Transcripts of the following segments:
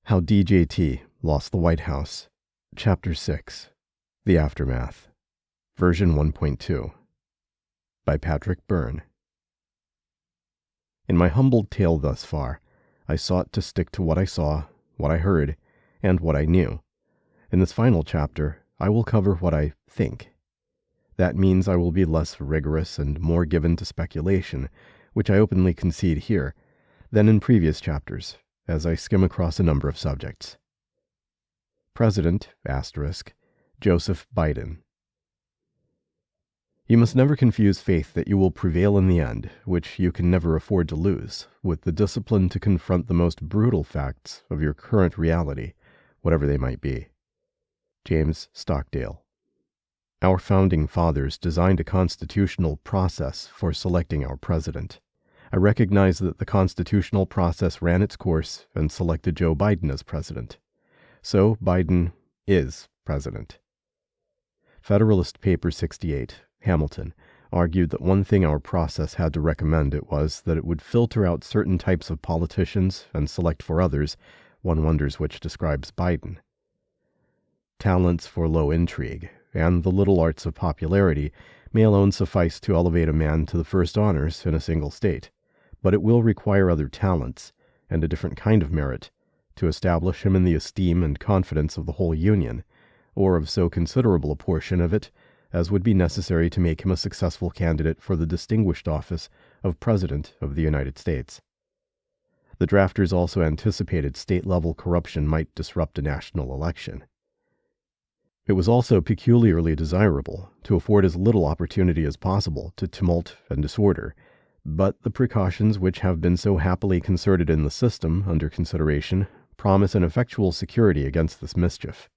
How DJT Lost the White House, Chapter 6, The Aftermath, Version 1.2, by Patrick Byrne. In my humbled tale thus far, I sought to stick to what I saw, what I heard, and what I knew. In this final chapter, I will cover what I think. That means I will be less rigorous and more given to speculation, which I openly concede here, than in previous chapters, as I skim across a number of subjects. President, Joseph Biden. You must never confuse faith that you will prevail in the end, which you can never afford to lose, with the discipline to confront the most brutal facts of your current reality, whatever they might be. James Stockdale. Our founding fathers designed a constitutional process for selecting our president. I recognize that the constitutional process ran its course and selected Joe Biden as president. So Biden is president. Federalist Paper 68, Hamilton, argued that one thing our process had to recommend it was that it would filter out certain types of politicians and select for others. One wonders which describes Biden. Talents for low intrigue and the little arts of popularity may alone suffice to elevate a man to the first honors in a single state, but it will require other talents, and a different kind of merit, to establish him in the esteem and confidence of the whole Union, or of so considerable a portion of it as would be necessary to make him a successful candidate for the distinguished office of President of the United States. The drafters also anticipated state-level corruption might disrupt a national election. It was also peculiarly desirable to afford as little opportunity as possible to tumult and disorder, but the precautions which have been so happily concerted in the system under consideration promise an effectual security against this mischief.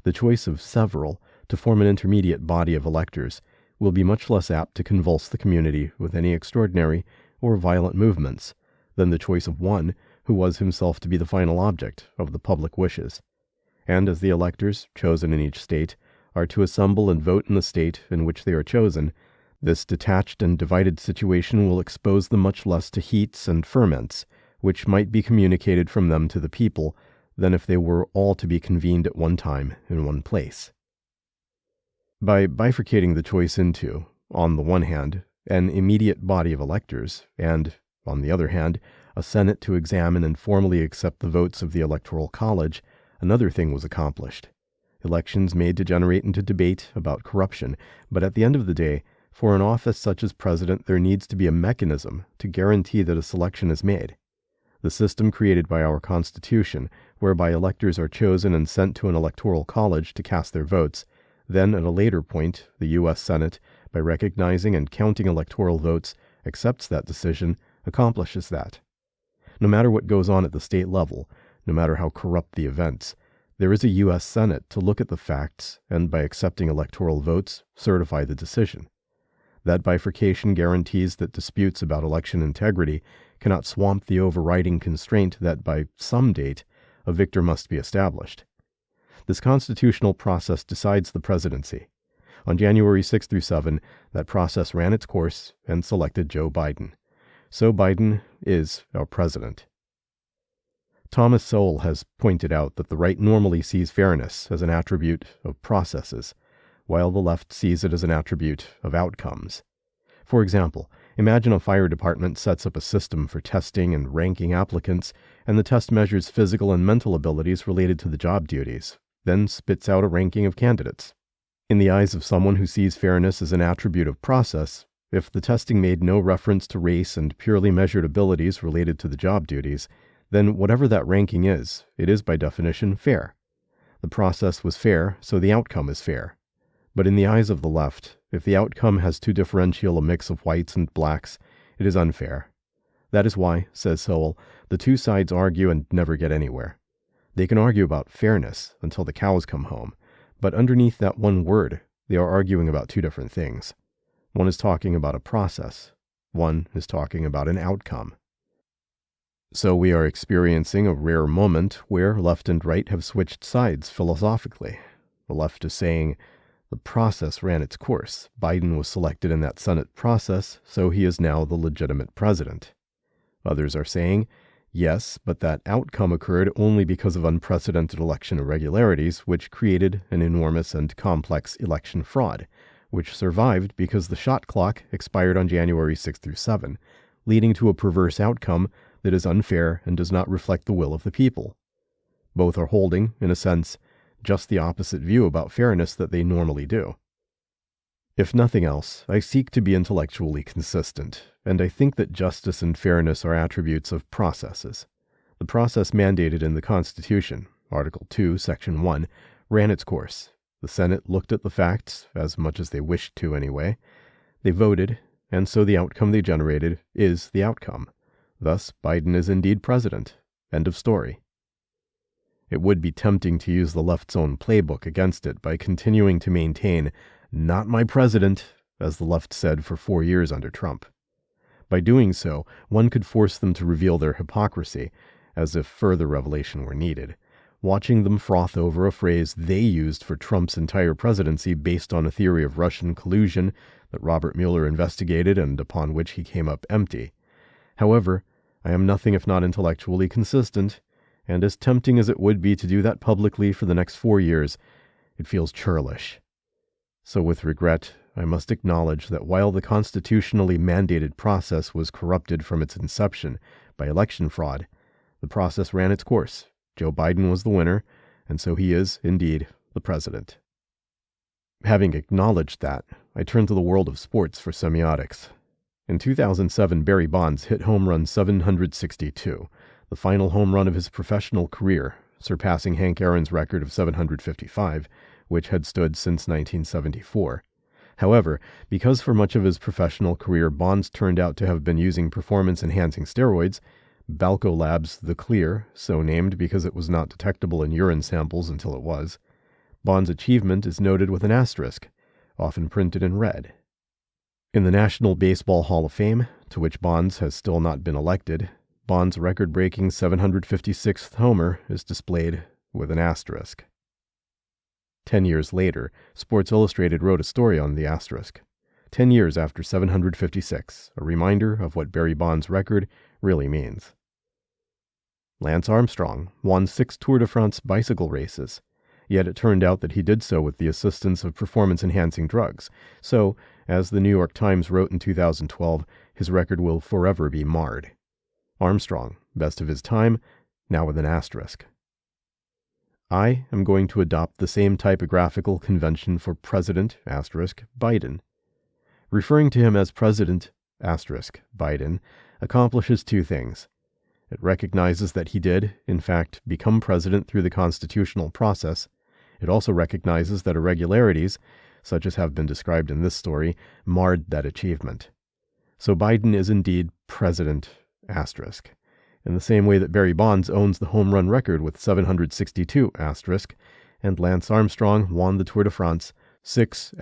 The choice of several to form an intermediate body of electors will be much less apt to convulse the community with any extraordinary or violent movements than the choice of one who was himself to be the final object of the public wishes. And as the electors, chosen in each state, are to assemble and vote in the state in which they are chosen, this detached and divided situation will expose them much less to heats and ferments, which might be communicated from them to the people, than if they were all to be convened at one time in one place. By bifurcating the choice into, on the one hand, an immediate body of electors, and, on the other hand, a Senate to examine and formally accept the votes of the Electoral College, another thing was accomplished. Elections may degenerate into debate about corruption, but at the end of the day, for an office such as president, there needs to be a mechanism to guarantee that a selection is made. The system created by our Constitution, whereby electors are chosen and sent to an electoral college to cast their votes, then at a later point, the U.S. Senate, by recognizing and counting electoral votes, accepts that decision, accomplishes that. No matter what goes on at the state level, no matter how corrupt the events, there is a U.S. Senate to look at the facts and, by accepting electoral votes, certify the decision. That bifurcation guarantees that disputes about election integrity cannot swamp the overriding constraint that by some date a victor must be established. This constitutional process decides the presidency. On January 6 through 7, that process ran its course and selected Joe Biden. So Biden is our president. Thomas Sowell has pointed out that the right normally sees fairness as an attribute of processes, while the left sees it as an attribute of outcomes. For example, imagine a fire department sets up a system for testing and ranking applicants, and the test measures physical and mental abilities related to the job duties, then spits out a ranking of candidates. In the eyes of someone who sees fairness as an attribute of process, if the testing made no reference to race and purely measured abilities related to the job duties, then whatever that ranking is, it is by definition fair. The process was fair, so the outcome is fair. But in the eyes of the left, if the outcome has too differential a mix of whites and blacks, it is unfair. That is why, says Sowell, the two sides argue and never get anywhere. They can argue about fairness until the cows come home, but underneath that one word, they are arguing about two different things. One is talking about a process. One is talking about an outcome. So we are experiencing a rare moment where left and right have switched sides philosophically. The left is saying, the process ran its course. Biden was selected in that Senate process, so he is now the legitimate president. Others are saying, Yes, but that outcome occurred only because of unprecedented election irregularities, which created an enormous and complex election fraud, which survived because the shot clock expired on January 6 through 7, leading to a perverse outcome that is unfair and does not reflect the will of the people. Both are holding, in a sense, just the opposite view about fairness that they normally do. If nothing else, I seek to be intellectually consistent, and I think that justice and fairness are attributes of processes. The process mandated in the Constitution, Article 2, Section 1, ran its course. The Senate looked at the facts, as much as they wished to anyway. They voted, and so the outcome they generated is the outcome. Thus, Biden is indeed president. End of story. It would be tempting to use the left's own playbook against it by continuing to maintain, "Not my president," as the left said for 4 years under Trump. By doing so, one could force them to reveal their hypocrisy, as if further revelation were needed, watching them froth over a phrase they used for Trump's entire presidency based on a theory of Russian collusion that Robert Mueller investigated and upon which he came up empty. However, I am nothing if not intellectually consistent, and as tempting as it would be to do that publicly for the next 4 years, it feels churlish. So with regret, I must acknowledge that while the constitutionally mandated process was corrupted from its inception by election fraud, the process ran its course. Joe Biden was the winner, and so he is, indeed, the president. Having acknowledged that, I turn to the world of sports for semiotics. In 2007, Barry Bonds hit home run 762, the final home run of his professional career, surpassing Hank Aaron's record of 755, which had stood since 1974. However, because for much of his professional career Bonds turned out to have been using performance-enhancing steroids, Balco Labs The Clear, so named because it was not detectable in urine samples until it was, Bonds' achievement is noted with an asterisk, often printed in red. In the National Baseball Hall of Fame, to which Bonds has still not been elected, Bonds' record-breaking 756th homer is displayed with an asterisk. 10 years later, Sports Illustrated wrote a story on the asterisk. 10 years after 756, a reminder of what Barry Bonds' record really means. Lance Armstrong won 6 Tour de France bicycle races, yet it turned out that he did so with the assistance of performance-enhancing drugs. So, as the New York Times wrote in 2012, his record will forever be marred. Armstrong, best of his time, now with an asterisk. I am going to adopt the same typographical convention for President Biden. Referring to him as President Biden accomplishes 2 things. It recognizes that he did, in fact, become president through the constitutional process. It also recognizes that irregularities, such as have been described in this story, marred that achievement. So Biden is indeed President in the same way that Barry Bonds owns the home run record with 762 and Lance Armstrong won the Tour de France 6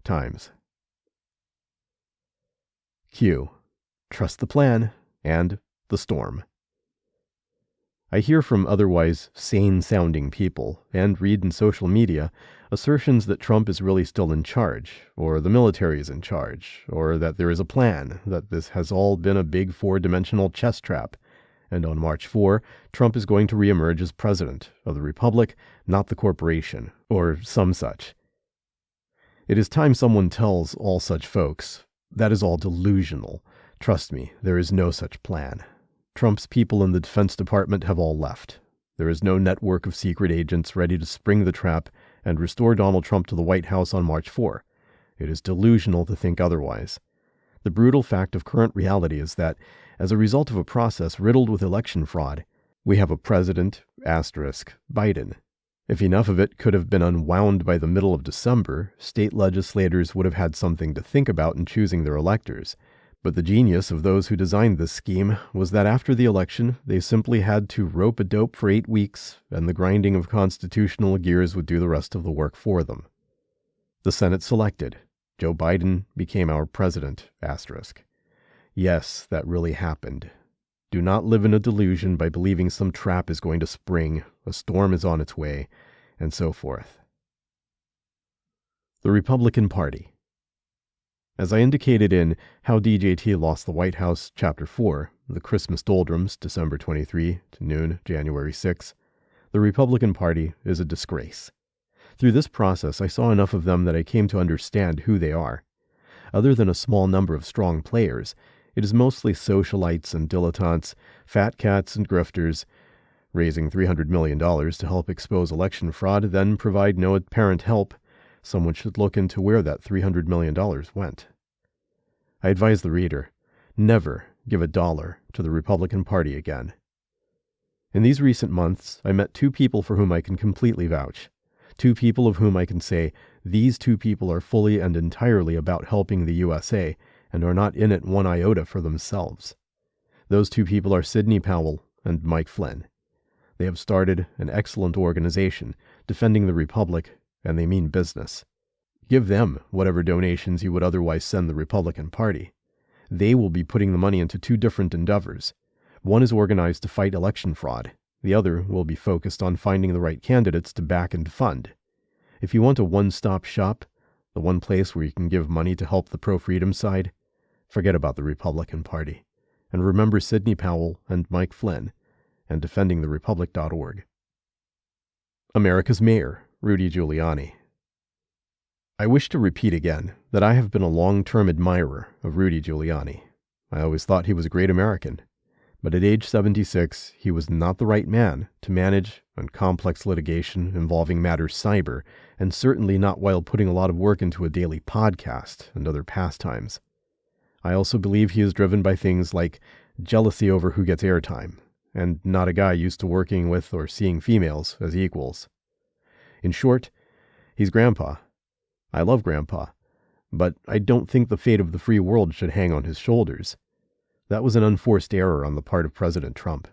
times. Q. Trust the plan and the storm. I hear from otherwise sane-sounding people, and read in social media, assertions that Trump is really still in charge, or the military is in charge, or that there is a plan, that this has all been a big 4-dimensional chess trap, and on March 4, Trump is going to reemerge as president of the republic, not the corporation, or some such. It is time someone tells all such folks, that is all delusional. Trust me, there is no such plan. Trump's people in the Defense Department have all left. There is no network of secret agents ready to spring the trap and restore Donald Trump to the White House on March 4. It is delusional to think otherwise. The brutal fact of current reality is that, as a result of a process riddled with election fraud, we have a President Biden. If enough of it could have been unwound by the middle of December, state legislators would have had something to think about in choosing their electors. But the genius of those who designed this scheme was that after the election, they simply had to rope a dope for 8 weeks, and the grinding of constitutional gears would do the rest of the work for them. The Senate selected. Joe Biden became our president, Yes, that really happened. Do not live in a delusion by believing some trap is going to spring, a storm is on its way, and so forth. The Republican Party. As I indicated in How DJT Lost the White House, Chapter 4, the Christmas doldrums, December 23 to noon, January 6, the Republican Party is a disgrace. Through this process, I saw enough of them that I came to understand who they are. Other than a small number of strong players, it is mostly socialites and dilettantes, fat cats and grifters, raising $300 million to help expose election fraud, then provide no apparent help. Someone should look into where that $300 million went. I advise the reader, never give $1 to the Republican Party again. In these recent months, I met two people for whom I can completely vouch. Two people of whom I can say, these two people are fully and entirely about helping the USA and are not in it one iota for themselves. Those two people are Sidney Powell and Mike Flynn. They have started an excellent organization defending the Republic, and they mean business. Give them whatever donations you would otherwise send the Republican Party. They will be putting the money into two different endeavors. One is organized to fight election fraud. The other will be focused on finding the right candidates to back and fund. If you want a one-stop shop, the one place where you can give money to help the pro-freedom side, forget about the Republican Party, and remember Sidney Powell and Mike Flynn, and defendingtherepublic.org. America's Mayor, Rudy Giuliani. I wish to repeat again that I have been a long-term admirer of Rudy Giuliani. I always thought he was a great American, but at age 76, he was not the right man to manage on complex litigation involving matters cyber, and certainly not while putting a lot of work into a daily podcast and other pastimes. I also believe he is driven by things like jealousy over who gets airtime, and not a guy used to working with or seeing females as equals. In short, he's Grandpa. I love Grandpa, but I don't think the fate of the free world should hang on his shoulders. That was an unforced error on the part of President Trump.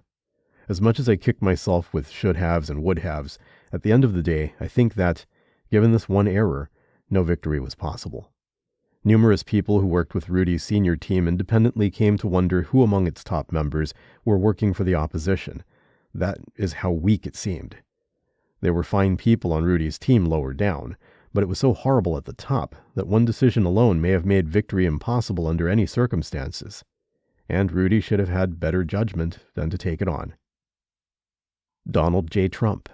As much as I kick myself with should-haves and would-haves, at the end of the day, I think that, given this one error, no victory was possible. Numerous people who worked with Rudy's senior team independently came to wonder who among its top members were working for the opposition. That is how weak it seemed. There were fine people on Rudy's team lower down, but it was so horrible at the top that one decision alone may have made victory impossible under any circumstances. And Rudy should have had better judgment than to take it on. Donald J. Trump.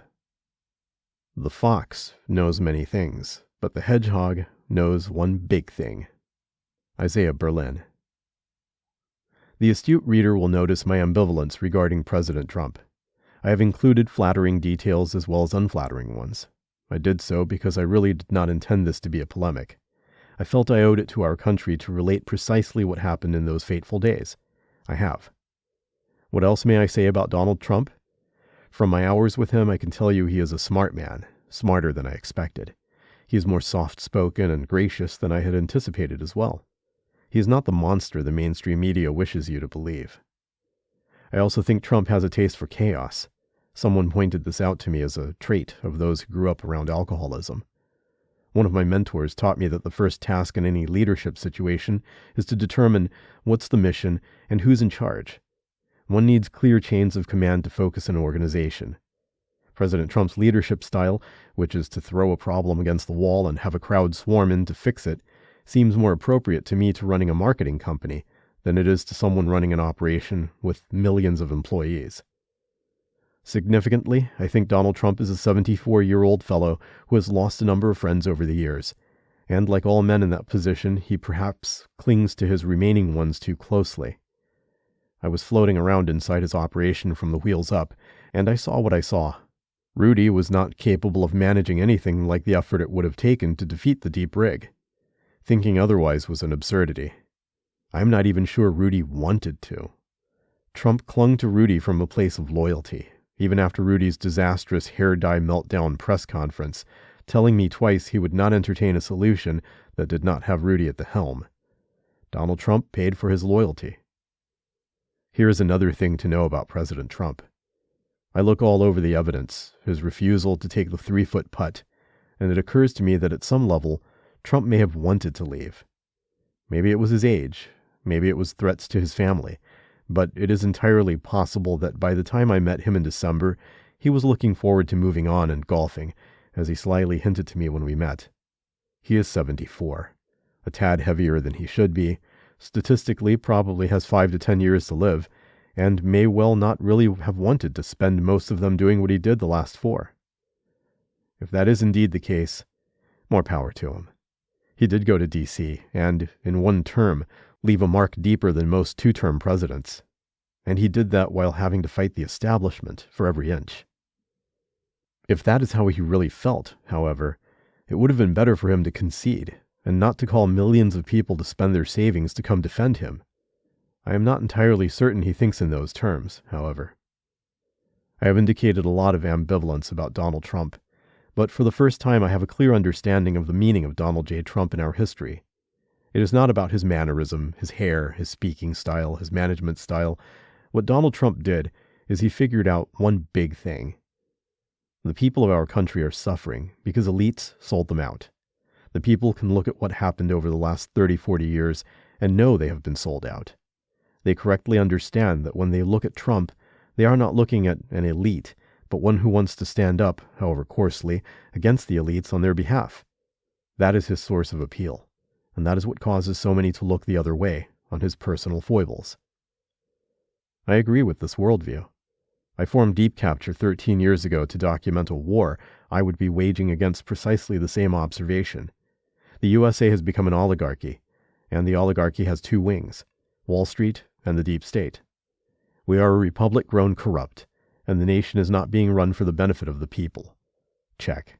The fox knows many things, but the hedgehog knows one big thing. Isaiah Berlin. The astute reader will notice my ambivalence regarding President Trump. I have included flattering details as well as unflattering ones. I did so because I really did not intend this to be a polemic. I felt I owed it to our country to relate precisely what happened in those fateful days. I have. What else may I say about Donald Trump? From my hours with him, I can tell you he is a smart man, smarter than I expected. He is more soft-spoken and gracious than I had anticipated as well. He is not the monster the mainstream media wishes you to believe. I also think Trump has a taste for chaos. Someone pointed this out to me as a trait of those who grew up around alcoholism. One of my mentors taught me that the first task in any leadership situation is to determine what's the mission and who's in charge. One needs clear chains of command to focus an organization. President Trump's leadership style, which is to throw a problem against the wall and have a crowd swarm in to fix it, seems more appropriate to me to running a marketing company than it is to someone running an operation with millions of employees. Significantly, I think Donald Trump is a 74-year-old fellow who has lost a number of friends over the years, and like all men in that position, he perhaps clings to his remaining ones too closely. I was floating around inside his operation from the wheels up, and I saw what I saw. Rudy was not capable of managing anything like the effort it would have taken to defeat the deep rig. Thinking otherwise was an absurdity. I'm not even sure Rudy wanted to. Trump clung to Rudy from a place of loyalty, even after Rudy's disastrous hair dye meltdown press conference, telling me twice he would not entertain a solution that did not have Rudy at the helm. Donald Trump paid for his loyalty. Here is another thing to know about President Trump. I look all over the evidence, his refusal to take the 3-foot putt, and it occurs to me that at some level, Trump may have wanted to leave. Maybe it was his age, maybe it was threats to his family, but it is entirely possible that by the time I met him in December, he was looking forward to moving on and golfing, as he slyly hinted to me when we met. He is 74, a tad heavier than he should be, statistically probably has 5 to 10 years to live, and may well not really have wanted to spend most of them doing what he did the last 4. If that is indeed the case, more power to him. He did go to D.C. and, in one term, leave a mark deeper than most 2-term presidents. And he did that while having to fight the establishment for every inch. If that is how he really felt, however, it would have been better for him to concede, and not to call millions of people to spend their savings to come defend him. I am not entirely certain he thinks in those terms, however. I have indicated a lot of ambivalence about Donald Trump, but for the first time I have a clear understanding of the meaning of Donald J. Trump in our history. It is not about his mannerism, his hair, his speaking style, his management style. What Donald Trump did is he figured out one big thing. The people of our country are suffering because elites sold them out. The people can look at what happened over the last 30, 40 years and know they have been sold out. They correctly understand that when they look at Trump, they are not looking at an elite, but one who wants to stand up, however coarsely, against the elites on their behalf. That is his source of appeal, and that is what causes so many to look the other way on his personal foibles. I agree with this worldview. I formed Deep Capture 13 years ago to document a war I would be waging against precisely the same observation. The USA has become an oligarchy, and the oligarchy has 2 wings, Wall Street and the deep state. We are a republic grown corrupt, and the nation is not being run for the benefit of the people. Check.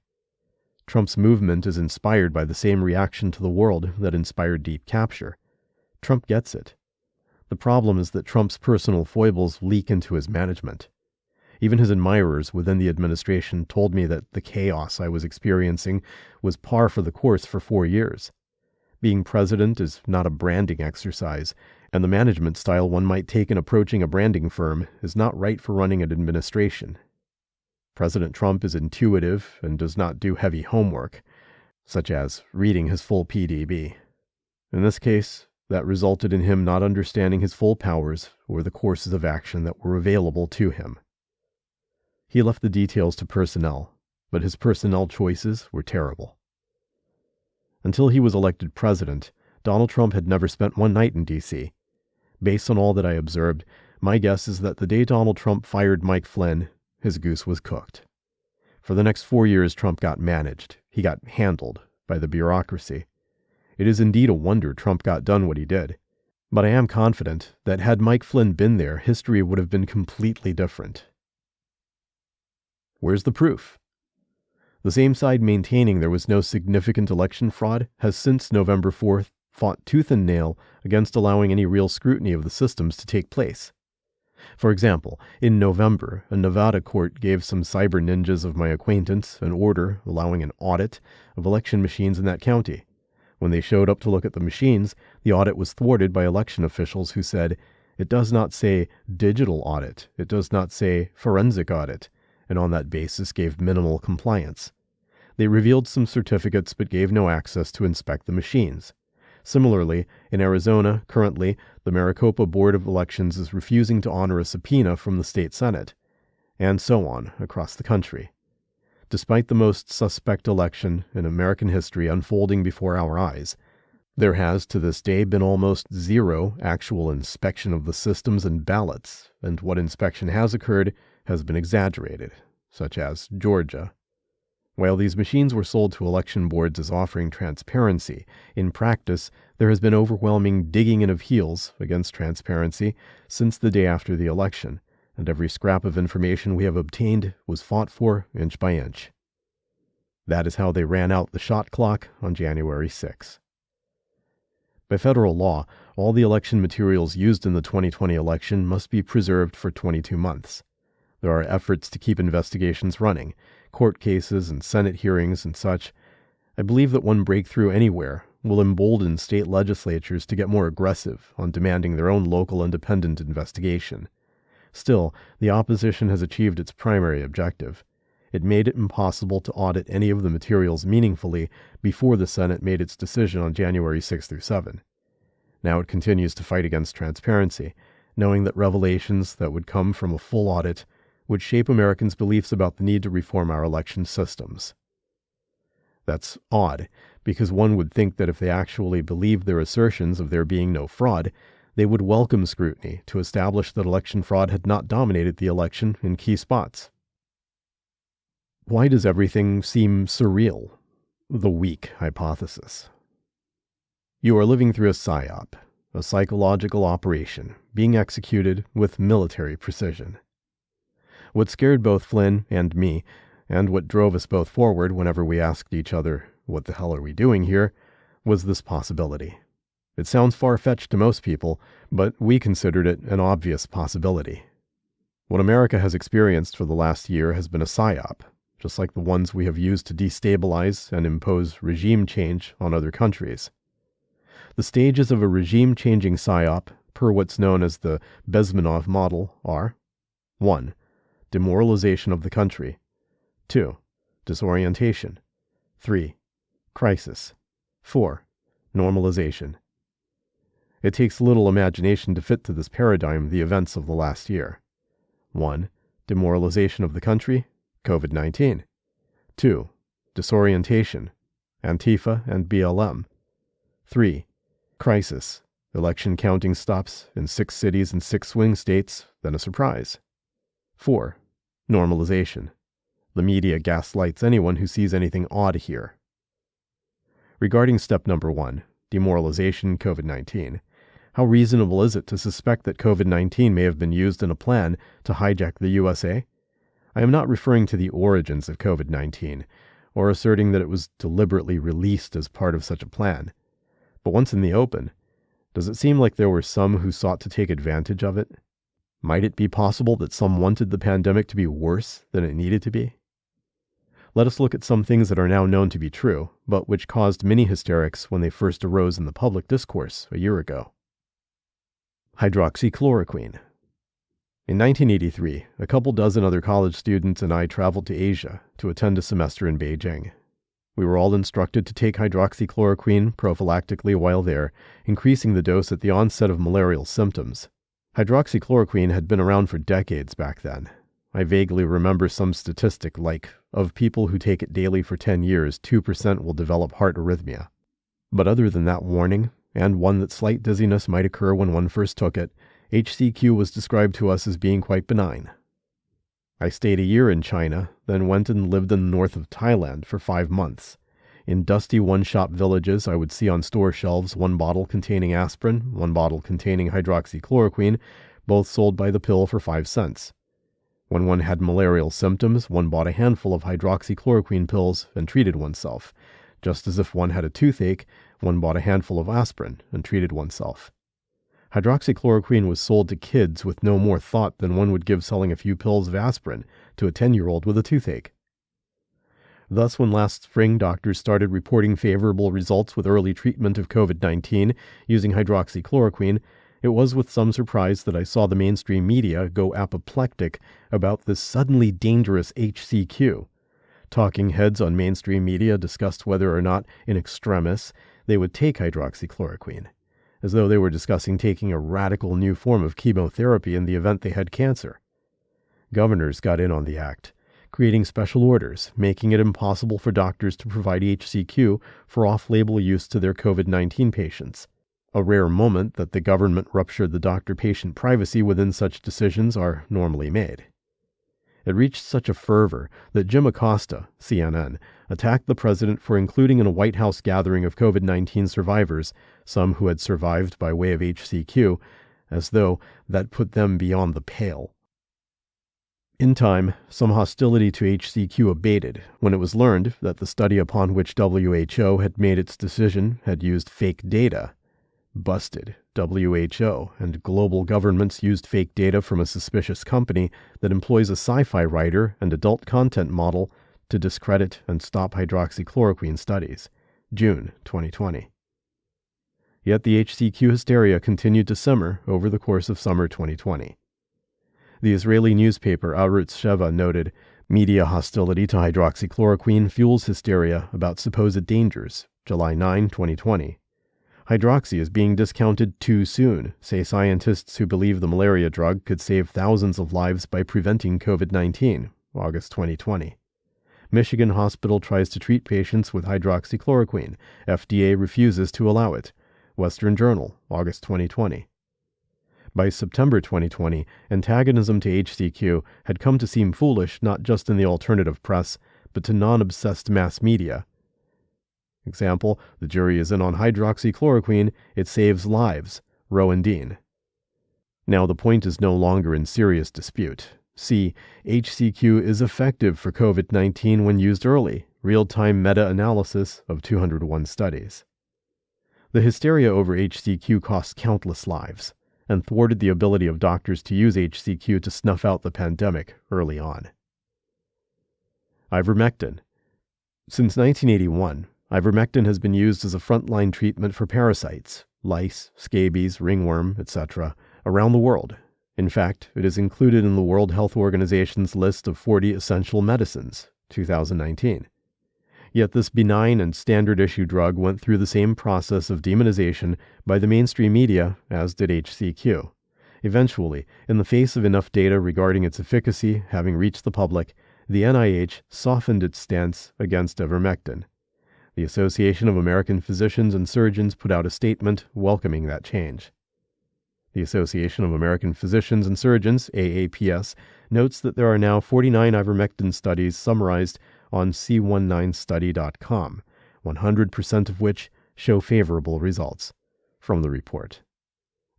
Trump's movement is inspired by the same reaction to the world that inspired Deep Capture. Trump gets it. The problem is that Trump's personal foibles leak into his management. Even his admirers within the administration told me that the chaos I was experiencing was par for the course for 4 years. Being president is not a branding exercise, and the management style one might take in approaching a branding firm is not right for running an administration. President Trump is intuitive and does not do heavy homework, such as reading his full PDB. In this case, that resulted in him not understanding his full powers or the courses of action that were available to him. He left the details to personnel, but his personnel choices were terrible. Until he was elected president, Donald Trump had never spent one night in D.C. Based on all that I observed, my guess is that the day Donald Trump fired Mike Flynn, his goose was cooked. For the next 4 years, Trump got managed. He got handled by the bureaucracy. It is indeed a wonder Trump got done what he did. But I am confident that had Mike Flynn been there, history would have been completely different. Where's the proof? The same side maintaining there was no significant election fraud has since November 4th fought tooth and nail against allowing any real scrutiny of the systems to take place. For example, in November, a Nevada court gave some cyber ninjas of my acquaintance an order allowing an audit of election machines in that county. When they showed up to look at the machines, the audit was thwarted by election officials who said, "It does not say digital audit, it does not say forensic audit," and on that basis gave minimal compliance. They revealed some certificates but gave no access to inspect the machines. Similarly, in Arizona, currently, the Maricopa Board of Elections is refusing to honor a subpoena from the state Senate, and so on across the country. Despite the most suspect election in American history unfolding before our eyes, there has to this day been almost zero actual inspection of the systems and ballots, and what inspection has occurred has been exaggerated, such as Georgia. While these machines were sold to election boards as offering transparency, in practice there has been overwhelming digging in of heels against transparency since the day after the election, and every scrap of information we have obtained was fought for inch by inch. That is how they ran out the shot clock on January 6. By federal law, all the election materials used in the 2020 election must be preserved for 22 months. There are efforts to keep investigations running, court cases and Senate hearings and such. I believe that one breakthrough anywhere will embolden state legislatures to get more aggressive on demanding their own local independent investigation. Still, the opposition has achieved its primary objective. It made it impossible to audit any of the materials meaningfully before the Senate made its decision on January 6 through 7. Now it continues to fight against transparency, knowing that revelations that would come from a full audit would shape Americans' beliefs about the need to reform our election systems. That's odd, because one would think that if they actually believed their assertions of there being no fraud, They would welcome scrutiny to establish that election fraud had not dominated the election in key spots. Why does everything seem surreal? The weak hypothesis. You are living through a psyop, a psychological operation, being executed with military precision. What scared both Flynn and me, and what drove us both forward whenever we asked each other, "What the hell are we doing here?" was this possibility. It sounds far-fetched to most people, but we considered it an obvious possibility. What America has experienced for the last year has been a psyop, just like the ones we have used to destabilize and impose regime change on other countries. The stages of a regime-changing psyop, per what's known as the Bezmenov model, are 1. Demoralization of the country. 2. Disorientation. 3. Crisis. 4. Normalization. It takes little imagination to fit to this paradigm the events of the last year. 1. Demoralization of the country, COVID-19. 2. Disorientation, Antifa and BLM. 3. Crisis, election counting stops in 6 cities and 6 swing states, then a surprise. 4. Normalization. The media gaslights anyone who sees anything odd here. Regarding step number 1, demoralization COVID-19, how reasonable is it to suspect that COVID-19 may have been used in a plan to hijack the USA? I am not referring to the origins of COVID-19, or asserting that it was deliberately released as part of such a plan. But once in the open, does it seem like there were some who sought to take advantage of it? Might it be possible that some wanted the pandemic to be worse than it needed to be? Let us look at some things that are now known to be true, but which caused many hysterics when they first arose in the public discourse a year ago. Hydroxychloroquine. In 1983, a couple dozen other college students and I traveled to Asia to attend a semester in Beijing. We were all instructed to take hydroxychloroquine prophylactically while there, increasing the dose at the onset of malarial symptoms. Hydroxychloroquine had been around for decades back then. I vaguely remember some statistic like, of people who take it daily for 10 years, 2% will develop heart arrhythmia. But other than that warning, and one that slight dizziness might occur when one first took it, HCQ was described to us as being quite benign. I stayed a year in China, then went and lived in the north of Thailand for 5 months. In dusty one-shop villages, I would see on store shelves 1 bottle containing aspirin, 1 bottle containing hydroxychloroquine, both sold by the pill for 5 cents. When one had malarial symptoms, one bought a handful of hydroxychloroquine pills and treated oneself. Just as if one had a toothache, one bought a handful of aspirin and treated oneself. Hydroxychloroquine was sold to kids with no more thought than one would give selling a few pills of aspirin to a 10-year-old with a toothache. Thus, when last spring doctors started reporting favorable results with early treatment of COVID-19 using hydroxychloroquine, it was with some surprise that I saw the mainstream media go apoplectic about this suddenly dangerous HCQ. Talking heads on mainstream media discussed whether or not, in extremis, they would take hydroxychloroquine, as though they were discussing taking a radical new form of chemotherapy in the event they had cancer. Governors got in on the act, creating special orders, making it impossible for doctors to provide HCQ for off-label use to their COVID-19 patients. A rare moment that the government ruptured the doctor-patient privacy within such decisions are normally made. It reached such a fervor that Jim Acosta, CNN, attacked the president for including in a White House gathering of COVID-19 survivors, some who had survived by way of HCQ, as though that put them beyond the pale. In time, some hostility to HCQ abated when it was learned that the study upon which WHO had made its decision had used fake data. Busted. WHO and global governments used fake data from a suspicious company that employs a sci-fi writer and adult content model to discredit and stop hydroxychloroquine studies. June 2020. Yet the HCQ hysteria continued to simmer over the course of summer 2020. The Israeli newspaper Arutz Sheva noted, "Media hostility to hydroxychloroquine fuels hysteria about supposed dangers." July 9, 2020. Hydroxy is being discounted too soon, say scientists who believe the malaria drug could save thousands of lives by preventing COVID-19, August 2020. Michigan hospital tries to treat patients with hydroxychloroquine. FDA refuses to allow it. Western Journal, August 2020. By September 2020, antagonism to HCQ had come to seem foolish not just in the alternative press, but to non-obsessed mass media. Example, the jury is in on hydroxychloroquine, it saves lives, Rowan Dean. Now the point is no longer in serious dispute. See, HCQ is effective for COVID-19 when used early, real-time meta-analysis of 201 studies. The hysteria over HCQ cost countless lives, and thwarted the ability of doctors to use HCQ to snuff out the pandemic early on. Ivermectin. Since 1981, ivermectin has been used as a frontline treatment for parasites, lice, scabies, ringworm, etc., around the world. In fact, it is included in the World Health Organization's list of 40 essential medicines, 2019. Yet this benign and standard-issue drug went through the same process of demonization by the mainstream media as did HCQ. Eventually, in the face of enough data regarding its efficacy having reached the public, the NIH softened its stance against ivermectin. The Association of American Physicians and Surgeons put out a statement welcoming that change. The Association of American Physicians and Surgeons, AAPS, notes that there are now 49 ivermectin studies summarized on c19study.com, 100% of which show favorable results. From the report,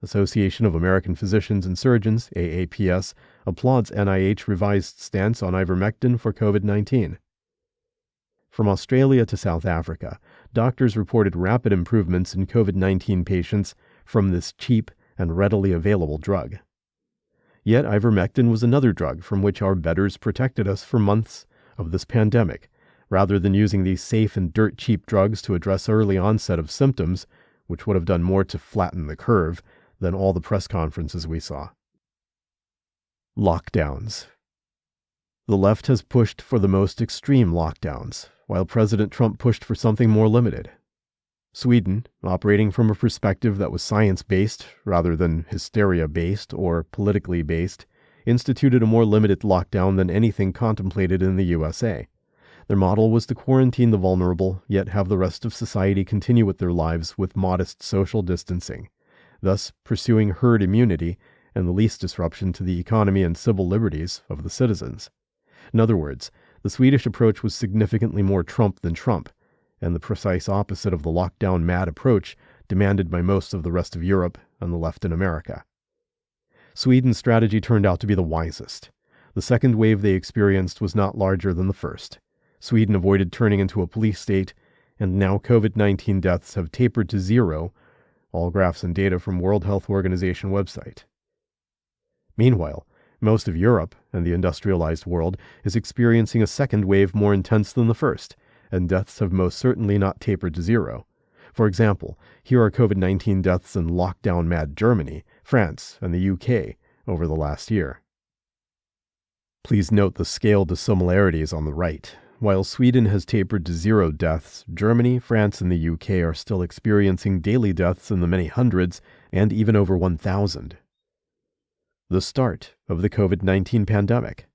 Association of American Physicians and Surgeons, AAPS, applauds NIH revised stance on ivermectin for COVID-19. From Australia to South Africa, doctors reported rapid improvements in COVID-19 patients from this cheap and readily available drug. Yet ivermectin was another drug from which our betters protected us for months of this pandemic, rather than using these safe and dirt-cheap drugs to address early onset of symptoms, which would have done more to flatten the curve than all the press conferences we saw. Lockdowns. The left has pushed for the most extreme lockdowns, while President Trump pushed for something more limited. Sweden, operating from a perspective that was science-based rather than hysteria-based or politically based, instituted a more limited lockdown than anything contemplated in the USA. Their model was to quarantine the vulnerable, yet have the rest of society continue with their lives with modest social distancing, thus pursuing herd immunity and the least disruption to the economy and civil liberties of the citizens. In other words, the Swedish approach was significantly more Trump than Trump, and the precise opposite of the lockdown-mad approach demanded by most of the rest of Europe and the left in America. Sweden's strategy turned out to be the wisest. The second wave they experienced was not larger than the first. Sweden avoided turning into a police state, and now COVID-19 deaths have tapered to zero, all graphs and data from World Health Organization website. Meanwhile, most of Europe and the industrialized world is experiencing a second wave more intense than the first, and deaths have most certainly not tapered to zero. For example, here are COVID-19 deaths in lockdown-mad Germany, France, and the UK over the last year. Please note the scale dissimilarities on the right. While Sweden has tapered to zero deaths, Germany, France, and the UK are still experiencing daily deaths in the many hundreds and even over 1,000. The start of the COVID-19 pandemic.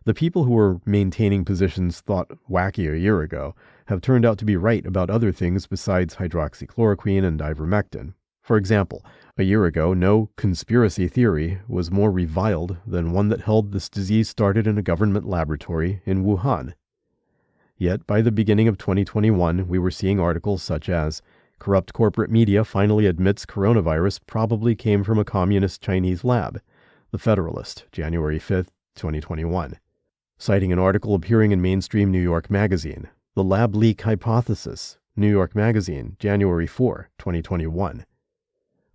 The people who were maintaining positions thought wacky a year ago have turned out to be right about other things besides hydroxychloroquine and ivermectin. For example, a year ago, no conspiracy theory was more reviled than one that held this disease started in a government laboratory in Wuhan. Yet, by the beginning of 2021, we were seeing articles such as, "Corrupt corporate media finally admits coronavirus probably came from a communist Chinese lab." The Federalist, January 5, 2021. Citing an article appearing in mainstream New York Magazine, "The Lab Leak Hypothesis," New York Magazine, January 4, 2021.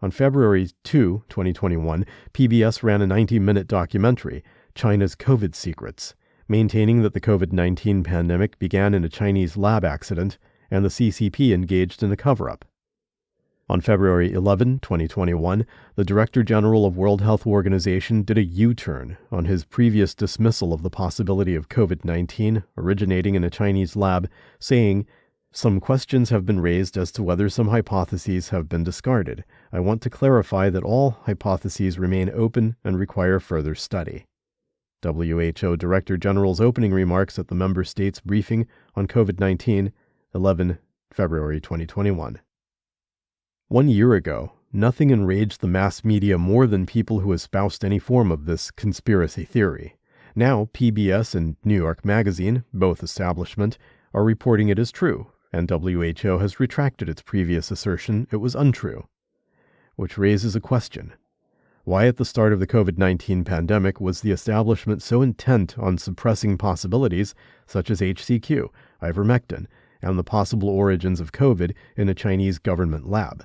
On February 2, 2021, PBS ran a 90-minute documentary, China's COVID Secrets, maintaining that the COVID-19 pandemic began in a Chinese lab accident and the CCP engaged in a cover-up. On February 11, 2021, the Director General of World Health Organization did a U-turn on his previous dismissal of the possibility of COVID-19 originating in a Chinese lab, saying, "Some questions have been raised as to whether some hypotheses have been discarded. I want to clarify that all hypotheses remain open and require further study." WHO Director General's opening remarks at the member states' briefing on COVID-19, 11 February 2021. 1 year ago, nothing enraged the mass media more than people who espoused any form of this conspiracy theory. Now, PBS and New York Magazine, both establishment, are reporting it as true, and WHO has retracted its previous assertion it was untrue. Which raises a question. Why at the start of the COVID-19 pandemic was the establishment so intent on suppressing possibilities such as HCQ, ivermectin, and the possible origins of COVID in a Chinese government lab?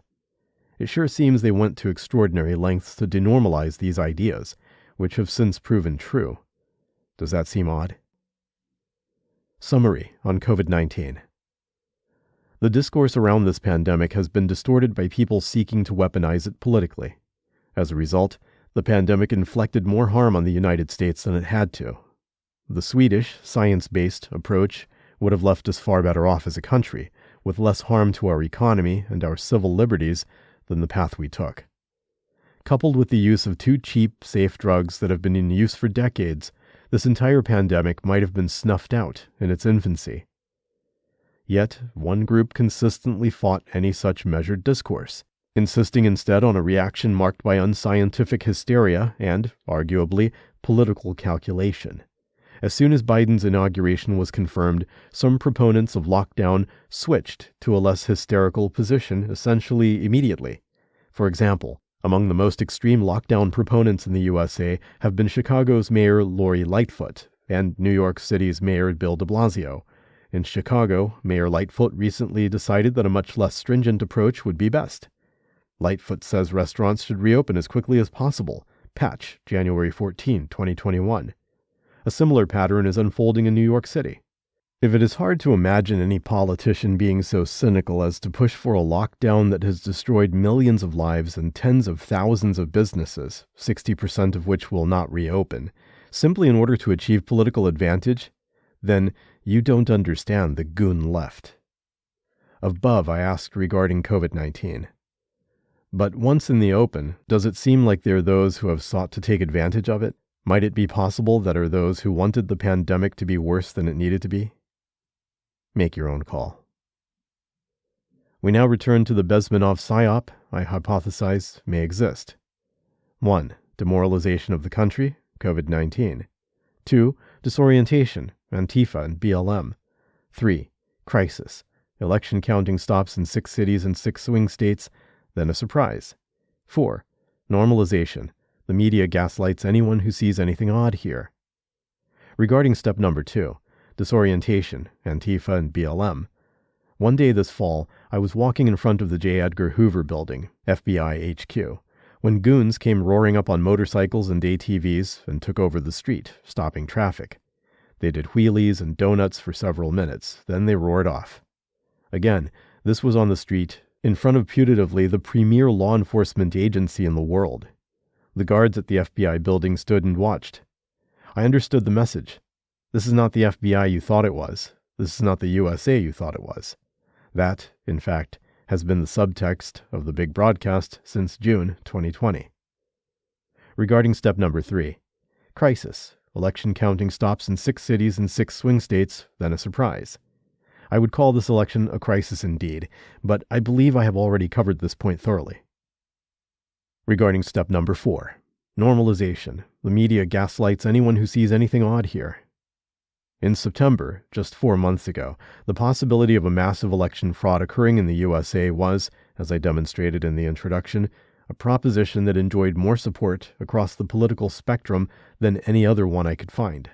It sure seems they went to extraordinary lengths to denormalize these ideas, which have since proven true. Does that seem odd? Summary on COVID-19. The discourse around this pandemic has been distorted by people seeking to weaponize it politically. As a result, the pandemic inflicted more harm on the United States than it had to. The Swedish, science-based approach would have left us far better off as a country, with less harm to our economy and our civil liberties than the path we took. Coupled with the use of two cheap, safe drugs that have been in use for decades, this entire pandemic might have been snuffed out in its infancy. Yet, one group consistently fought any such measured discourse, insisting instead on a reaction marked by unscientific hysteria and, arguably, political calculation. As soon as Biden's inauguration was confirmed, some proponents of lockdown switched to a less hysterical position essentially immediately. For example, among the most extreme lockdown proponents in the USA have been Chicago's Mayor Lori Lightfoot and New York City's Mayor Bill de Blasio. In Chicago, Mayor Lightfoot recently decided that a much less stringent approach would be best. Lightfoot says restaurants should reopen as quickly as possible. Patch, January 14, 2021. A similar pattern is unfolding in New York City. If it is hard to imagine any politician being so cynical as to push for a lockdown that has destroyed millions of lives and tens of thousands of businesses, 60% of which will not reopen, simply in order to achieve political advantage, then you don't understand the goon left. Above, I asked regarding COVID-19. But once in the open, does it seem like there are those who have sought to take advantage of it? Might it be possible that are those who wanted the pandemic to be worse than it needed to be? Make your own call. We now return to the Bezmenov PSYOP I hypothesize may exist. 1. Demoralization of the country, COVID-19. 2. Disorientation, Antifa and BLM. 3. Crisis. Election counting stops in 6 cities and 6 swing states, then a surprise. 4. Normalization. The media gaslights anyone who sees anything odd here. Regarding step number 2, disorientation, Antifa and BLM. One day this fall, I was walking in front of the J. Edgar Hoover building, FBI HQ, when goons came roaring up on motorcycles and ATVs and took over the street, stopping traffic. They did wheelies and donuts for several minutes, then they roared off. Again, this was on the street, in front of putatively the premier law enforcement agency in the world. The guards at the FBI building stood and watched. I understood the message. This is not the FBI you thought it was. This is not the USA you thought it was. That, in fact, has been the subtext of the big broadcast since June 2020. Regarding step number 3, crisis. Election counting stops in 6 cities and 6 swing states, then a surprise. I would call this election a crisis indeed, but I believe I have already covered this point thoroughly. Regarding step number 4, normalization. The media gaslights anyone who sees anything odd here. In September, just 4 months ago, the possibility of a massive election fraud occurring in the USA was, as I demonstrated in the introduction, a proposition that enjoyed more support across the political spectrum than any other one I could find.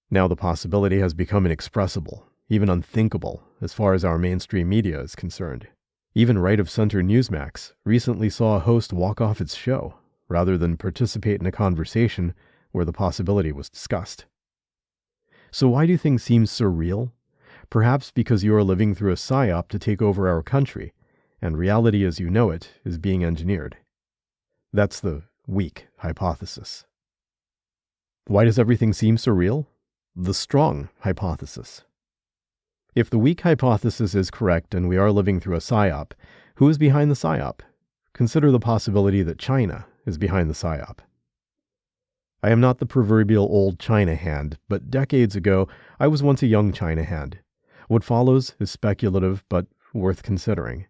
Now the possibility has become inexpressible, even unthinkable, as far as our mainstream media is concerned. Even right-of-center Newsmax recently saw a host walk off its show, rather than participate in a conversation where the possibility was discussed. So why do things seem so real? Perhaps because you are living through a PSYOP to take over our country, and reality as you know it is being engineered. That's the weak hypothesis. Why does everything seem so real? The strong hypothesis. If the weak hypothesis is correct and we are living through a PSYOP, who is behind the PSYOP? Consider the possibility that China is behind the PSYOP. I am not the proverbial old China hand, but decades ago I was once a young China hand. What follows is speculative but worth considering.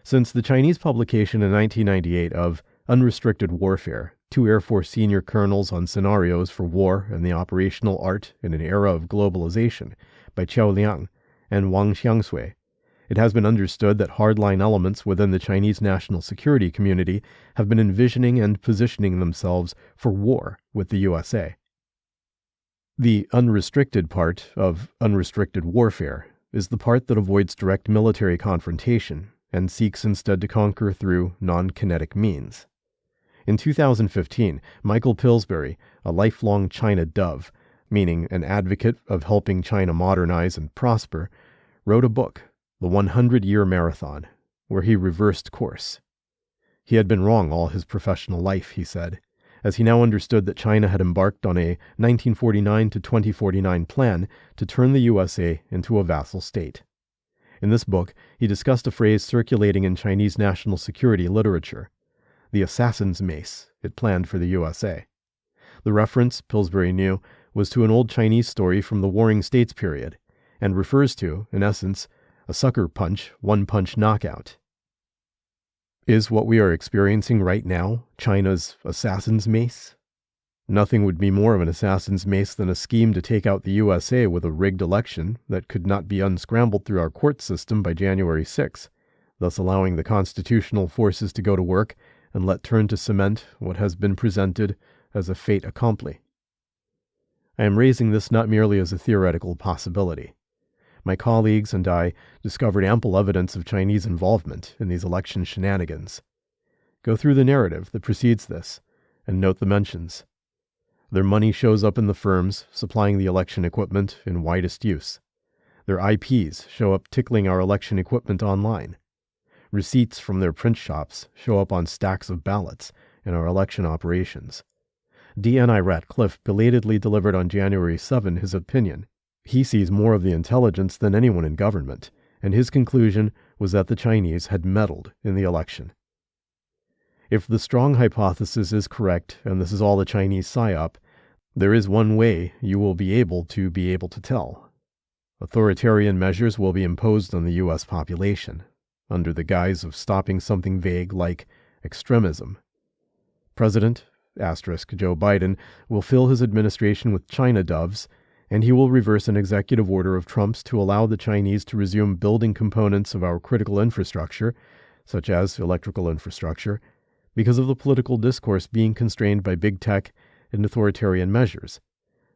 Since the Chinese publication in 1998 of Unrestricted Warfare, two Air Force senior colonels on scenarios for war and the operational art in an era of globalization by Qiao Liang and Wang Xiangsui, it has been understood that hardline elements within the Chinese national security community have been envisioning and positioning themselves for war with the USA. The unrestricted part of unrestricted warfare is the part that avoids direct military confrontation and seeks instead to conquer through non-kinetic means. In 2015, Michael Pillsbury, a lifelong China dove, meaning an advocate of helping China modernize and prosper, wrote a book, The 100-Year Marathon, where he reversed course. He had been wrong all his professional life, he said, as he now understood that China had embarked on a 1949 to 2049 plan to turn the USA into a vassal state. In this book, he discussed a phrase circulating in Chinese national security literature, the assassin's mace it planned for the USA. The reference, Pillsbury knew, was to an old Chinese story from the Warring States period, and refers to, in essence, a sucker punch, one-punch knockout. Is what we are experiencing right now China's assassin's mace? Nothing would be more of an assassin's mace than a scheme to take out the USA with a rigged election that could not be unscrambled through our court system by January 6, thus allowing the constitutional forces to go to work and let turn to cement what has been presented as a fait accompli. I am raising this not merely as a theoretical possibility. My colleagues and I discovered ample evidence of Chinese involvement in these election shenanigans. Go through the narrative that precedes this, and note the mentions. Their money shows up in the firms supplying the election equipment in widest use. Their IPs show up tickling our election equipment online. Receipts from their print shops show up on stacks of ballots in our election operations. DNI Ratcliffe belatedly delivered on January 7 his opinion. He sees more of the intelligence than anyone in government, and his conclusion was that the Chinese had meddled in the election. If the strong hypothesis is correct, and this is all a Chinese psyop, there is one way you will be able to tell. Authoritarian measures will be imposed on the U.S. population, under the guise of stopping something vague like extremism. President Joe Biden will fill his administration with China doves, and he will reverse an executive order of Trump's to allow the Chinese to resume building components of our critical infrastructure, such as electrical infrastructure, because of the political discourse being constrained by big tech and authoritarian measures.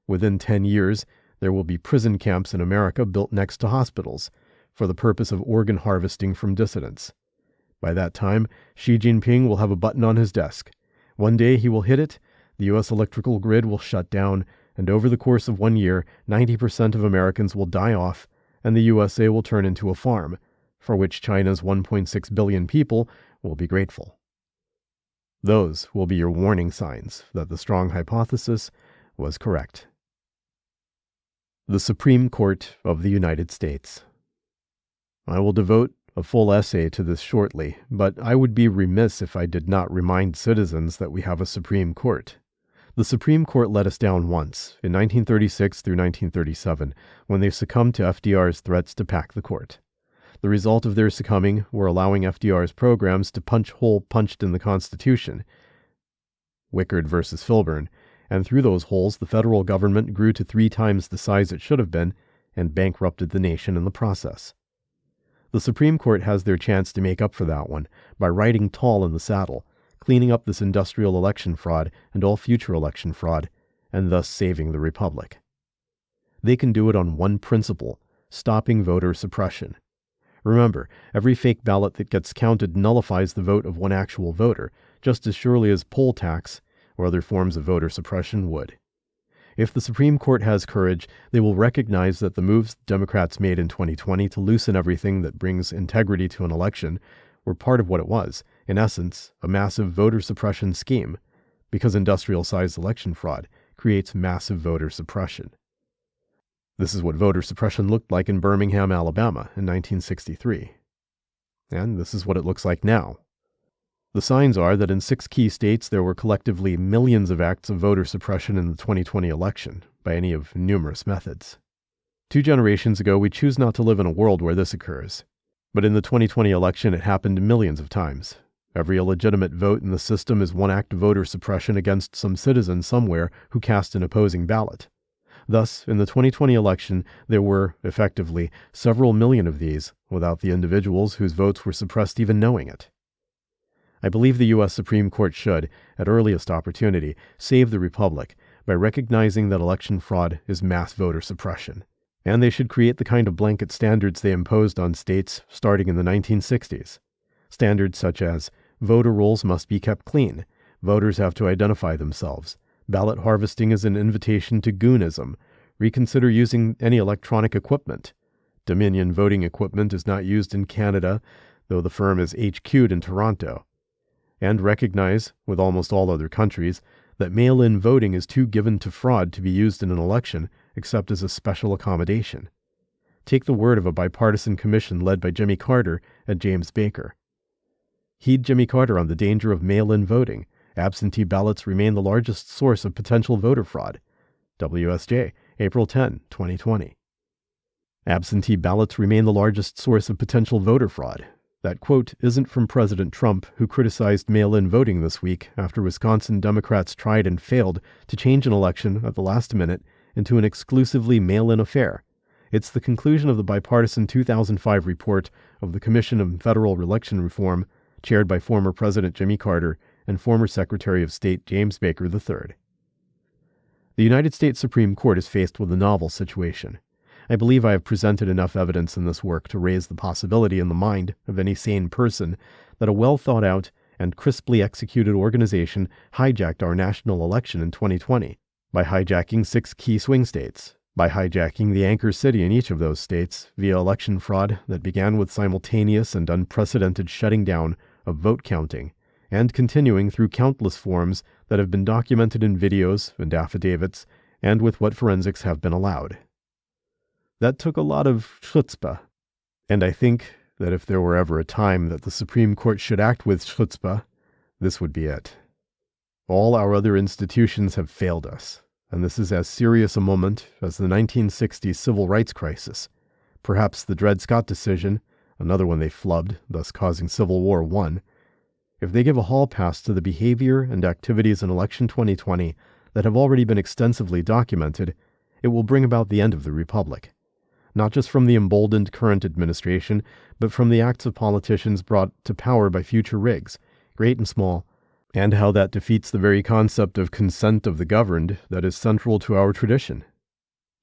Within 10 years, there will be prison camps in America built next to hospitals for the purpose of organ harvesting from dissidents. By that time, Xi Jinping will have a button on his desk. One day he will hit it, the U.S. electrical grid will shut down, and over the course of 1 year, 90% of Americans will die off, and the USA will turn into a farm, for which China's 1.6 billion people will be grateful. Those will be your warning signs that the strong hypothesis was correct. The Supreme Court of the United States. I will devote a full essay to this shortly, but I would be remiss if I did not remind citizens that we have a Supreme Court. The Supreme Court let us down once, in 1936 through 1937, when they succumbed to FDR's threats to pack the court. The result of their succumbing were allowing FDR's programs to punch hole punched in the Constitution, Wickard versus Filburn, and through those holes the federal government grew to 3 times the size it should have been and bankrupted the nation in the process. The Supreme Court has their chance to make up for that one by riding tall in the saddle, cleaning up this industrial election fraud and all future election fraud, and thus saving the Republic. They can do it on one principle, stopping voter suppression. Remember, every fake ballot that gets counted nullifies the vote of one actual voter, just as surely as poll tax or other forms of voter suppression would. If the Supreme Court has courage, they will recognize that the moves Democrats made in 2020 to loosen everything that brings integrity to an election were part of what it was, in essence, a massive voter suppression scheme, because industrial-sized election fraud creates massive voter suppression. This is what voter suppression looked like in Birmingham, Alabama in 1963. And this is what it looks like now. The signs are that in 6 key states there were collectively millions of acts of voter suppression in the 2020 election, by any of numerous methods. 2 generations ago, we choose not to live in a world where this occurs. But in the 2020 election, it happened millions of times. Every illegitimate vote in the system is one act of voter suppression against some citizen somewhere who cast an opposing ballot. Thus, in the 2020 election, there were, effectively, several million of these, without the individuals whose votes were suppressed even knowing it. I believe the U.S. Supreme Court should, at earliest opportunity, save the Republic by recognizing that election fraud is mass voter suppression. And they should create the kind of blanket standards they imposed on states starting in the 1960s. Standards such as voter rolls must be kept clean, voters have to identify themselves, ballot harvesting is an invitation to goonism, reconsider using any electronic equipment. Dominion voting equipment is not used in Canada, though the firm is HQ'd in Toronto. And recognize, with almost all other countries, that mail-in voting is too given to fraud to be used in an election except as a special accommodation. Take the word of a bipartisan commission led by Jimmy Carter and James Baker. Heed Jimmy Carter on the danger of mail-in voting. Absentee ballots remain the largest source of potential voter fraud. WSJ, April 10, 2020. Absentee ballots remain the largest source of potential voter fraud. That quote isn't from President Trump, who criticized mail-in voting this week after Wisconsin Democrats tried and failed to change an election at the last minute into an exclusively mail-in affair. It's the conclusion of the bipartisan 2005 report of the Commission on Federal Election Reform, chaired by former President Jimmy Carter and former Secretary of State James Baker III. The United States Supreme Court is faced with a novel situation. I believe I have presented enough evidence in this work to raise the possibility in the mind of any sane person that a well-thought-out and crisply executed organization hijacked our national election in 2020 by hijacking 6 key swing states, by hijacking the anchor city in each of those states via election fraud that began with simultaneous and unprecedented shutting down of vote counting, and continuing through countless forms that have been documented in videos and affidavits and with what forensics have been allowed. That took a lot of chutzpah, and I think that if there were ever a time that the Supreme Court should act with chutzpah, this would be it. All our other institutions have failed us, and this is as serious a moment as the 1960s civil rights crisis, perhaps the Dred Scott decision, another one they flubbed, thus causing Civil War I. If they give a hall pass to the behavior and activities in election 2020 that have already been extensively documented, it will bring about the end of the Republic. Not just from the emboldened current administration, but from the acts of politicians brought to power by future rigs, great and small, and how that defeats the very concept of consent of the governed that is central to our tradition.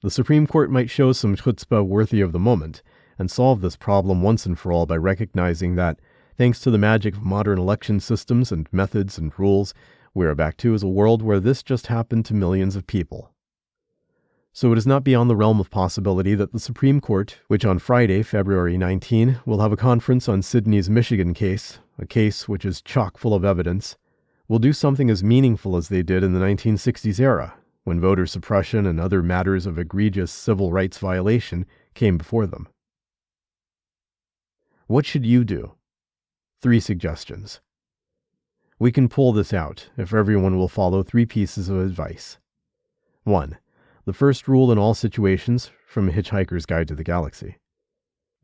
The Supreme Court might show some chutzpah worthy of the moment, and solve this problem once and for all by recognizing that, thanks to the magic of modern election systems and methods and rules, we are back to is a world where this just happened to millions of people. So it is not beyond the realm of possibility that the Supreme Court, which on Friday, February 19, will have a conference on Sidney's Michigan case, a case which is chock full of evidence, will do something as meaningful as they did in the 1960s era, when voter suppression and other matters of egregious civil rights violation came before them. What should you do? 3 suggestions. We can pull this out if everyone will follow 3 pieces of advice. 1. The first rule in all situations, from A Hitchhiker's Guide to the Galaxy.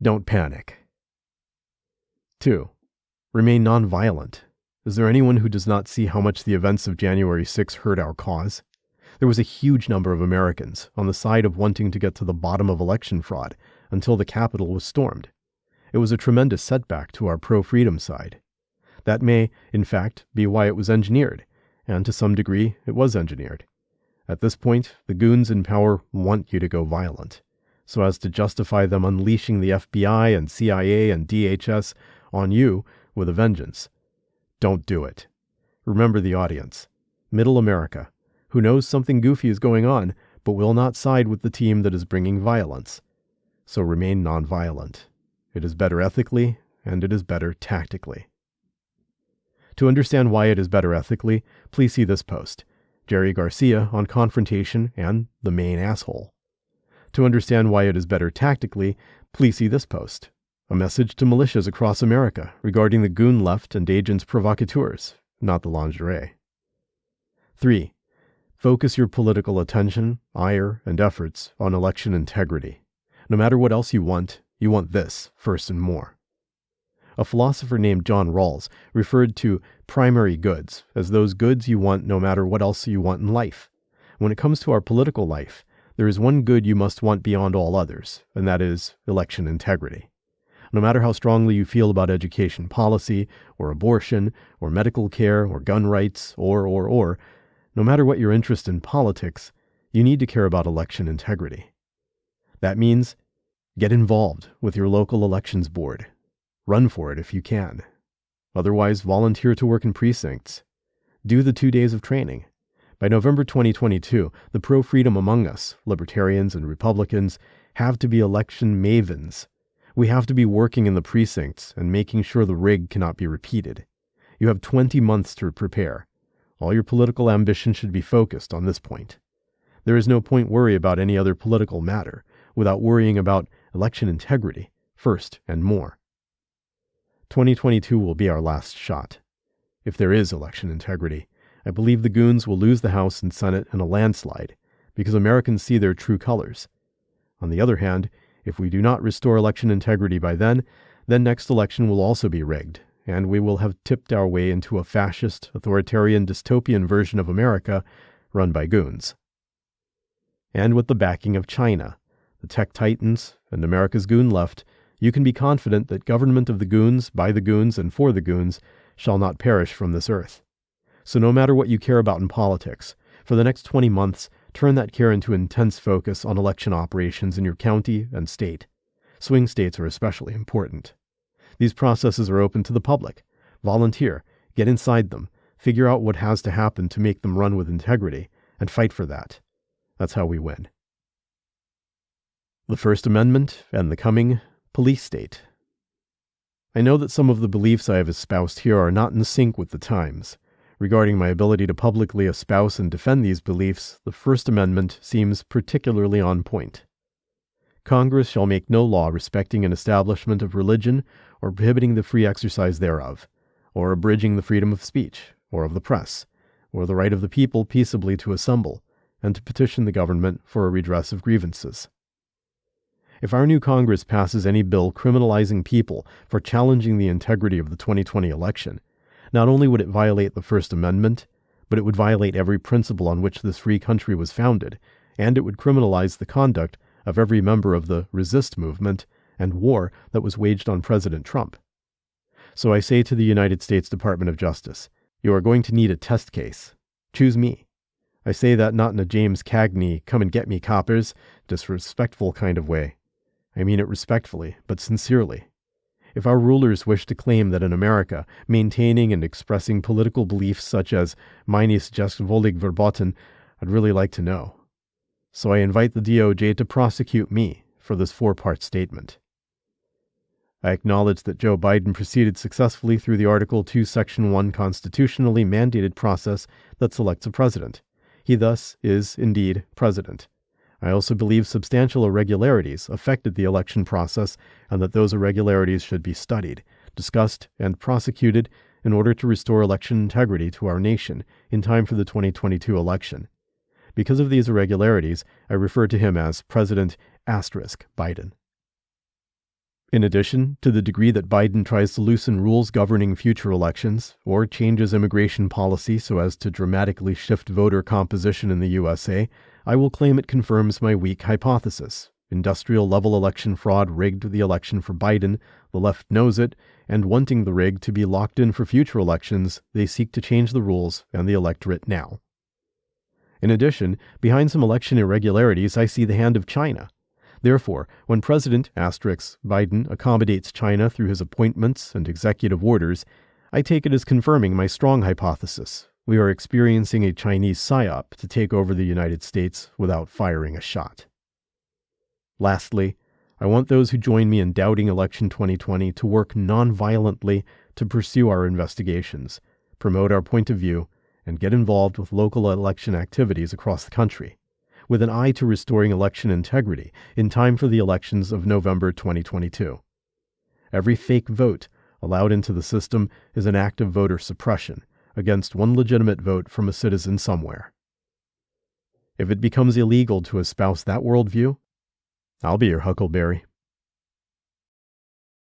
Don't panic. 2. Remain nonviolent. Is there anyone who does not see how much the events of January 6 hurt our cause? There was a huge number of Americans on the side of wanting to get to the bottom of election fraud until the Capitol was stormed. It was a tremendous setback to our pro-freedom side. That may, in fact, be why it was engineered, and to some degree it was engineered. At this point, the goons in power want you to go violent, so as to justify them unleashing the FBI and CIA and DHS on you with a vengeance. Don't do it. Remember the audience. Middle America, who knows something goofy is going on, but will not side with the team that is bringing violence. So remain nonviolent. It is better ethically, and it is better tactically. To understand why it is better ethically, please see this post. Jerry Garcia on confrontation and the main asshole. To understand why it is better tactically, please see this post. A message to militias across America regarding the goon left and agents provocateurs, not the lingerie. 3. Focus your political attention, ire, and efforts on election integrity. No matter what else you want this first and more. A philosopher named John Rawls referred to primary goods as those goods you want no matter what else you want in life. When it comes to our political life, there is one good you must want beyond all others, and that is election integrity. No matter how strongly you feel about education policy, or abortion, or medical care, or gun rights, or, no matter what your interest in politics, you need to care about election integrity. That means get involved with your local elections board. Run for it if you can. Otherwise, volunteer to work in precincts. Do the 2 days of training. By November 2022, the pro-freedom among us, libertarians and Republicans, have to be election mavens. We have to be working in the precincts and making sure the rig cannot be repeated. You have 20 months to prepare. All your political ambition should be focused on this point. There is no point worry about any other political matter without worrying about election integrity first and more. 2022 will be our last shot. If there is election integrity, I believe the goons will lose the House and Senate in a landslide because Americans see their true colors. On the other hand, if we do not restore election integrity by then next election will also be rigged, and we will have tipped our way into a fascist, authoritarian, dystopian version of America run by goons. And with the backing of China, the tech titans, and America's goon left, you can be confident that government of the goons, by the goons, and for the goons shall not perish from this earth. So no matter what you care about in politics, for the next 20 months, turn that care into intense focus on election operations in your county and state. Swing states are especially important. These processes are open to the public. Volunteer, get inside them, figure out what has to happen to make them run with integrity, and fight for that. That's how we win. The First Amendment and the coming police state. I know that some of the beliefs I have espoused here are not in sync with the times. Regarding my ability to publicly espouse and defend these beliefs, the First Amendment seems particularly on point. Congress shall make no law respecting an establishment of religion or prohibiting the free exercise thereof, or abridging the freedom of speech, or of the press, or the right of the people peaceably to assemble, and to petition the government for a redress of grievances. If our new Congress passes any bill criminalizing people for challenging the integrity of the 2020 election, not only would it violate the First Amendment, but it would violate every principle on which this free country was founded, and it would criminalize the conduct of every member of the resist movement and war that was waged on President Trump. So I say to the United States Department of Justice, you are going to need a test case. Choose me. I say that not in a James Cagney, come and get me coppers, disrespectful kind of way. I mean it respectfully, but sincerely. If our rulers wish to claim that in America, maintaining and expressing political beliefs such as "meine ist just völlig verboten," I'd really like to know. So I invite the DOJ to prosecute me for this 4-part statement. I acknowledge that Joe Biden proceeded successfully through the Article 2, Section 1 constitutionally mandated process that selects a president. He thus is, indeed, president. I also believe substantial irregularities affected the election process and that those irregularities should be studied, discussed, and prosecuted in order to restore election integrity to our nation in time for the 2022 election. Because of these irregularities, I refer to him as President Biden. In addition, to the degree that Biden tries to loosen rules governing future elections, or changes immigration policy so as to dramatically shift voter composition in the USA, I will claim it confirms my weak hypothesis. Industrial-level election fraud rigged the election for Biden, the left knows it, and wanting the rig to be locked in for future elections, they seek to change the rules and the electorate now. In addition, behind some election irregularities, I see the hand of China. Therefore, when President Biden accommodates China through his appointments and executive orders, I take it as confirming my strong hypothesis. We are experiencing a Chinese psyop to take over the United States without firing a shot. Lastly, I want those who join me in doubting election 2020 to work non-violently to pursue our investigations, promote our point of view, and get involved with local election activities across the country, with an eye to restoring election integrity in time for the elections of November 2022. Every fake vote allowed into the system is an act of voter suppression against one legitimate vote from a citizen somewhere. If it becomes illegal to espouse that worldview, I'll be your huckleberry.